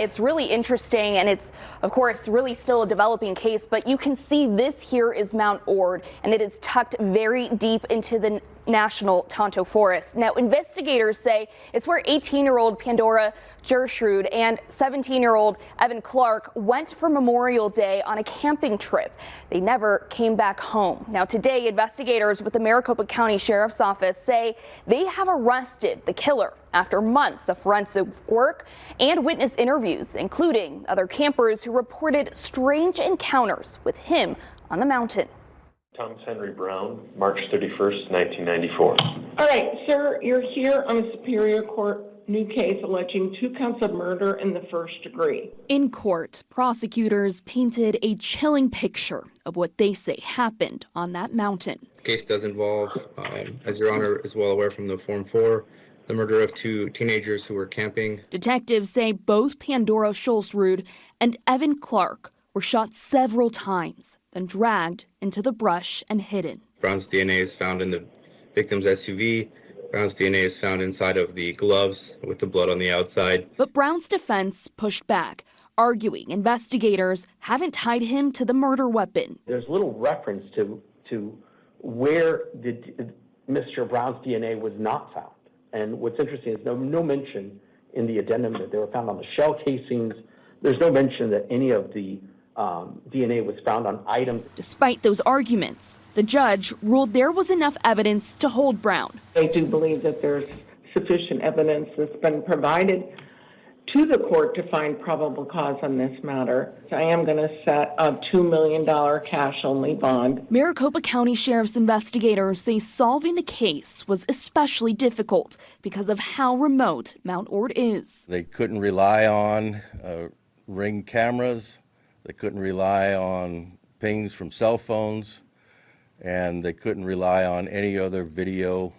It's really interesting, and it's, of course, really still a developing case, but you can see this here is Mount Ord, and it is tucked very deep into the National Tonto Forest. Now, investigators say it's where 18-year-old Pandora Gershrud and 17-year-old Evan Clark went for Memorial Day on a camping trip. They never came back home. Now, today, investigators with the Maricopa County Sheriff's Office say they have arrested the killer after months of forensic work and witness interviews, including other campers who reported strange encounters with him on the mountain. Thomas Henry Brown, March 31st, 1994. All right, sir, you're here on a Superior Court new case alleging 2 counts of murder in the first degree. In court, prosecutors painted a chilling picture of what they say happened on that mountain. The case does involve, as Your Honor is well aware from the Form 4, the murder of 2 teenagers who were camping. Detectives say both Pandora Gershrud and Evan Clark were shot several times, then dragged into the brush and hidden. Brown's DNA is found in the victim's SUV. Brown's DNA is found inside of the gloves with the blood on the outside. But Brown's defense pushed back, arguing investigators haven't tied him to the murder weapon. There's little reference to where Mr. Brown's DNA was not found. And what's interesting is no mention in the addendum that they were found on the shell casings. There's no mention that any of the DNA was found on items. Despite those arguments, the judge ruled there was enough evidence to hold Brown. I do believe that there's sufficient evidence that's been provided to the court to find probable cause on this matter. I am going to set a $2 million cash-only bond. Maricopa County Sheriff's investigators say solving the case was especially difficult because of how remote Mount Ord is. They couldn't rely on Ring cameras. They couldn't rely on pings from cell phones, and they couldn't rely on any other video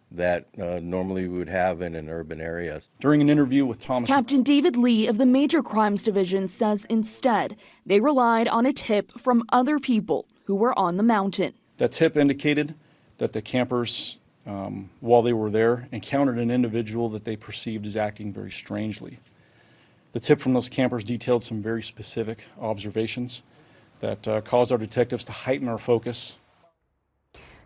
that normally we would have in an urban area. During an interview with Thomas, Captain David Lee of the Major Crimes Division says instead they relied on a tip from other people who were on the mountain. that tip indicated that the campers, while they were there, encountered an individual that they perceived as acting very strangely. The tip from those campers detailed some very specific observations that caused our detectives to heighten our focus.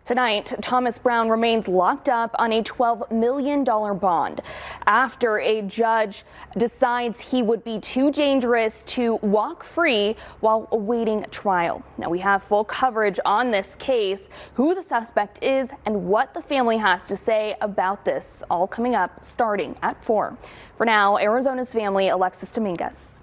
Tonight, Thomas Brown remains locked up on a $12 million bond after a judge decides he would be too dangerous to walk free while awaiting trial. Now, we have full coverage on this case, who the suspect is, and what the family has to say about this, all coming up starting at 4. For now, Arizona's family, Alexis Dominguez.